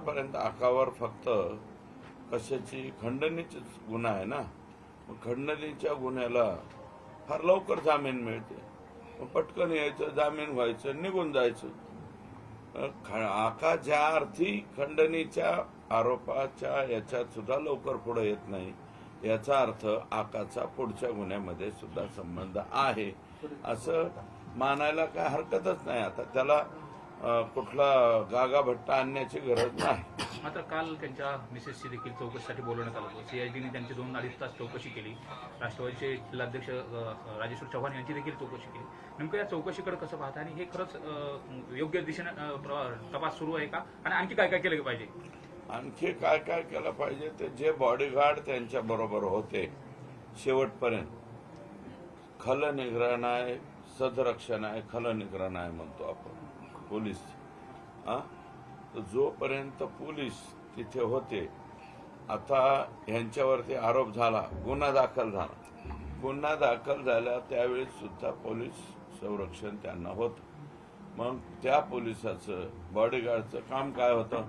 आतापर्यंत आकावर फक्त कशाची खंडणीची गुन्हा आहे ना, मग खंडणीच्या गुन्ह्याला फार लवकर जामीन मिळते, मग पटकन यायचं, जामीन व्हायचं, निघून जायचं. आका ज्या अर्थी खंडणीच्या आरोपाच्या याच्यात सुद्धा लवकर पुढे येत नाही, याचा अर्थ आकाचा पुढच्या गुन्ह्यामध्ये सुद्धा संबंध आहे असं मानायला काय हरकतच नाही. आता त्याला कुठला गागाभट्टा आणण्याची गरज नाही. मात्र काल त्यांच्या मिसेसची देखील चौकशीसाठी बोलवण्यात आलं होतं. सीआयडीने त्यांची 2-2.5 तास चौकशी केली. राष्ट्रवादीचे जिल्हाध्यक्ष राजेश्वर चव्हाण यांची देखील चौकशी केली. नेमकं या चौकशीकडे कसं पाहता आणि हे खरंच योग्य दिशेने तपास सुरू आहे का, आणि आणखी काय काय केलं पाहिजे? आणखी काय काय केलं पाहिजे ते जे बॉडीगार्ड त्यांच्या बरोबर होते शेवटपर्यंत, खलनिग्रह आहे, सदरक्षण आहे, खलनिग्रह आहे म्हणतो आपण पोलीस, तर जोपर्यंत पोलीस तिथे होते, आता ह्यांच्यावरती आरोप झाला, गुन्हा दाखल झाला, गुन्हा दाखल झाला त्यावेळेस सुद्धा पोलीस संरक्षण त्यांना होतं. मग त्या पोलिसाचं बॉडीगार्डचं काम काय होतं?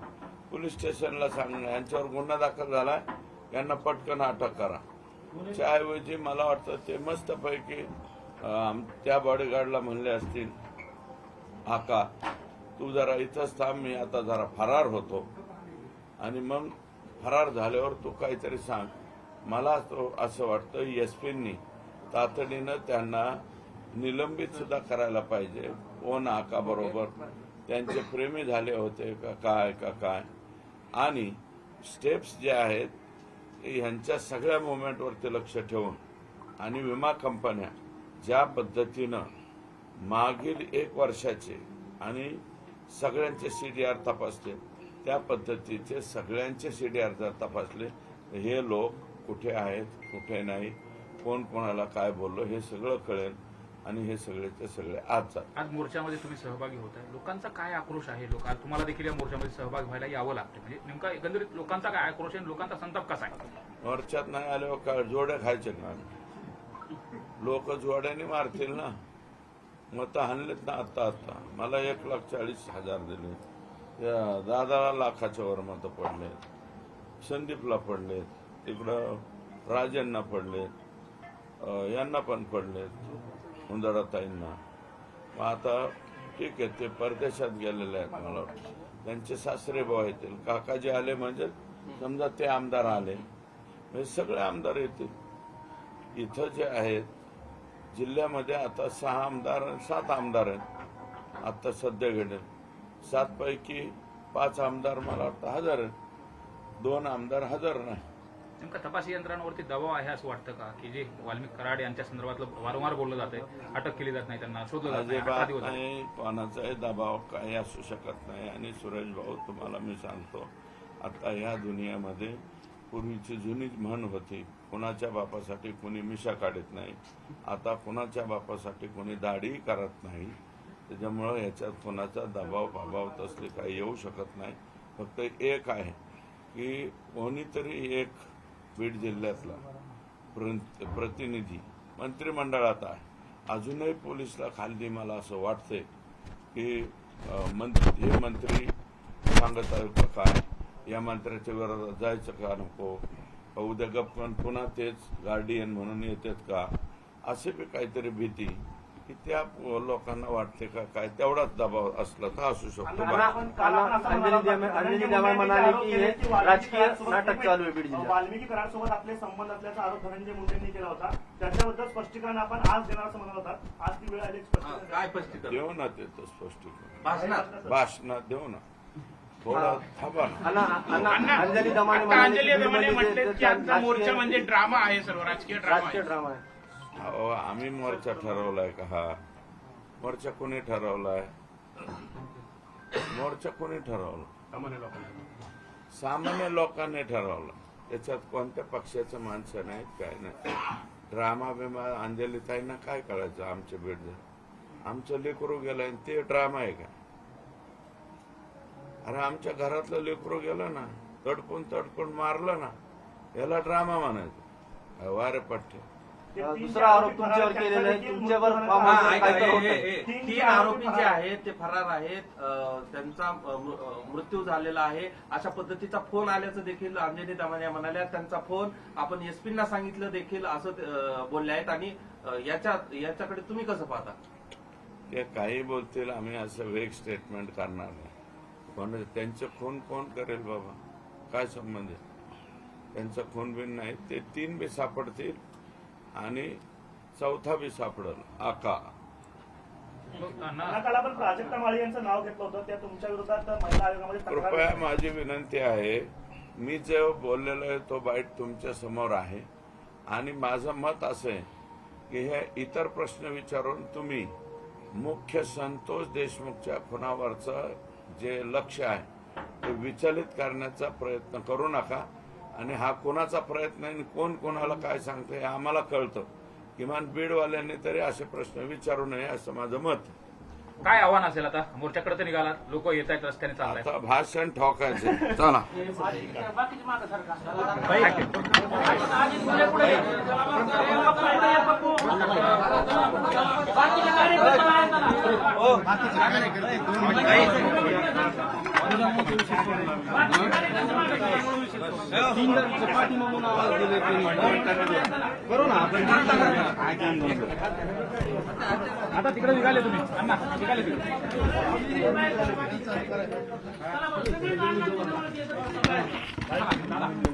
पोलीस स्टेशनला सांगणं यांच्यावर गुन्हा दाखल झालाय, यांना पटकन अटक करा. त्याऐवजी मला वाटतं ते मस्तपैकी त्या बॉडीगार्डला म्हणले असतील, आका तू जरा इथंच थांब, मी आता जरा फरार होतो, आणि मग फरार झाल्यावर तू काहीतरी सांग. मला असं वाटतं एसपींनी तातडीनं त्यांना निलंबित सुद्धा करायला पाहिजे. कोण आका बरोबर त्यांचे प्रेमी झाले होते का काय, आणि स्टेप्स जे आहेत ह्यांच्या सगळ्या मुवमेंटवरती लक्ष ठेवून, आणि विमा कंपन्या ज्या पद्धतीनं मागील 1 वर्षाचे आणि सगळ्यांचे सीडीआर तपासले, त्या पद्धतीचे सगळ्यांचे सीडीआर जर तपासले, हे लोक कुठे आहेत कुठे नाही, कोण कोणाला काय बोललो हे सगळं कळेल, आणि हे सगळेचे सगळे आज मोर्चामध्ये तुम्ही सहभागी होत आहे. लोकांचा काय आक्रोश आहे? तुम्हाला देखील या मोर्चामध्ये सहभागी व्हायला यावं लागतं, म्हणजे नेमका एकंदरीत लोकांचा काय आक्रोश आहे, लोकांचा संताप कसा आहे? मोर्चात नाही आल्यावर काय जोड्या खायचे का? लोक जोड्याने मारतील ना. मत हाणलेत ना आता. मला 1,40,000 दिले, या दादाला लाखाच्या वर मतं पडलेत, संदीपला पडलेत, तिकडं राजेंना पडलेत, यांना पण पडलेत, उंदडाताईंना. मग आता ठीक आहे, ते परदेशात गेलेले आहेत, मला वाटतं त्यांचे सासरे भाऊ येतील, काकाजी आले म्हणजे समजा ते आमदार आले, म्हणजे सगळे आमदार येतील. इथं जे आहेत जिल्ह्यामध्ये आता 6 आमदार आणि 7 आमदार आहेत आता सध्या घडेल. 7 पैकी 5 आमदार मला वाटतं हजर आहेत, 2 आमदार हजर नाही. नेमका तपास यंत्रणांवरती दबाव आहे असं वाटतं का, की जे वाल्मिक कराड यांच्या संदर्भातलं वारंवार बोललं जातंय, अटक केली जात नाही, त्यांना शोधलं जात नाही, कोणाचाही दबाव काही असू शकत नाही. आणि सुरेश भाऊ, तुम्हाला मी सांगतो, आता या दुनियामध्ये पूर्वीची जुनी म्हण होती, कुणाच्या बापासाठी कुणी मिशा काढत नाही, आता कुणाच्या बापासाठी कुणी दाढी करत नाही. त्याच्यामुळं याच्यात कुणाचा दबाव तसले काही येऊ शकत नाही. फक्त एक आहे की कोणीतरी एक बीड जिल्ह्यातला प्रतिनिधी मंत्रिमंडळात आहे, अजूनही पोलिसला खाली मला असं वाटतंय की हे मंत्री सांगत आहे का काय, या मंत्र्याच्या विरोधात जायचं का नको, उद्या गप्पन पुन्हा तेच गार्डियन म्हणून येतात का, असे बी काहीतरी भीती की त्या लोकांना वाटते का काय, तेवढाच दबाव असला तर असू शकतो. राजकीय नाटक चालू आहे बीड जिल्ह्यात. वाल्मिकी कराडसोबत आपले संबंध असल्याचा आरोप धनंजय मुंडेंनी केला होता, त्याच्याबद्दल स्पष्टीकरण आपण आज देणार असं म्हणत होता. आज ती वेळ आली, काय स्पष्टीकरण देऊ ना, ते स्पष्टीकरण भाषणात देऊ ना, थोडं थांबा. अंजली दमाने म्हटले की आजचा मोर्चा म्हणजे ड्रामा आहे, सर्व राजकीय ड्रामा आहे. अहो, आम्ही मोर्चा ठरवलाय का? हा मोर्चा कोणी ठरवलाय? मोर्चा कोणी ठरवला? सामान्य लोकांनी ठरवलं. त्याच्यात कोणत्या पक्षाचं माणसं नाहीत, काय नाही. ड्रामा बिमा अंजलीताईंना काय कळायचं? आमच्या बीड आमचं लेकरू गेलं ते ड्रामा आहे का? अरे आमच्या घरातलं लेकरू गेलं ना, तडपून मारलं ना, याला ड्रामा म्हणायचं. वारे पट्टे ते तीन दुसरा आरोप तुमच्यावर त्यांचा केलेला आहे. देखील तुमच्यावर मृत्यू फार्म झाला. हाऊसवर काय काय होतंय? तीन आरोपी जे आहेत ते फरार आहेत. त्यांचा मृत्यू झालेला आहे अशा पद्धतीचा फोन आल्याचं देखील अंजनी दमाने म्हणाल्या. त्यांचा फोन आपण एसपींना सांगितलं देखील असं बोलले आहेत. आणि याच्याकडे तुम्ही कसं पाहता? ते काही बोलतील, आम्ही असं वेग स्टेटमेंट करणार नाही. पण त्यांचं खून कोण करेल बाबा, काय संबंध आहे? त्यांचं खून बिन नाही. ते 3 बी सापडतील आणि 4था बी सापडल आका. काल आपण प्राजक्ता माळी यांचं नाव घेतलं होतं, त्या तुमच्या विरोधात महिला आयोगामध्ये तक्रार कृपया माझी विनंती आहे, मी जो बोललेलो आहे तो बाईट तुमच्या समोर आहे. आणि माझं मत असं आहे की हे इतर प्रश्न विचारून तुम्ही मुख्य संतोष देशमुखच्या खुनावरचं जे लक्ष आहे ते विचलित करण्याचा प्रयत्न करू नका. आणि हा कोणाचा प्रयत्न आहे, कोण कोणाला काय सांगतं हे आम्हाला कळतं. किमान बीडवाल्यांनी तरी असे प्रश्न विचारू नये असं माझं मत. काय आव्हान असेल आता? मोर्चाकडे तर निघाला, लोक येत आहेत, रस्त्याने चालत आता भाषण ठोकायचे. चला. करू ना आपण. आता तिकडे निघाले तुम्ही, अण्णा निघाले तिकडे.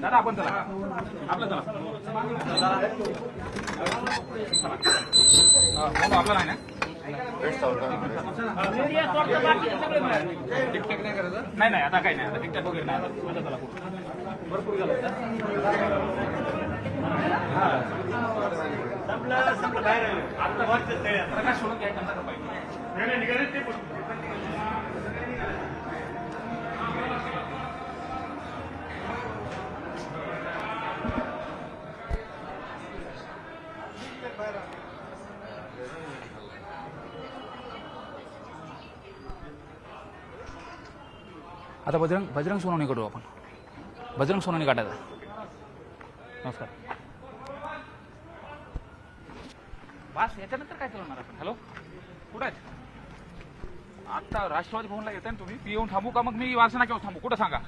दादा आपण चला, आपलं चला. आपलं नाही ना. नाही नाही, आता काही नाही, आता टिकटॉक वगैरे नाही. आता चला भरपूर झालं. प्रकाश सोडून घ्या त्यांना पाहिजे. आता बजरंग सोनवणे काढू आपण. बजरंग सोनवणे काढायचा. नमस्कार. बस याच्यानंतर काय चालवणार आपण? हॅलो, कुठं आहेत? आता राष्ट्रवादी भवनला येताय ना तुम्ही? मी येऊन थांबू का? मग मी वासना केव्हा थांबू? कुठं सांगा.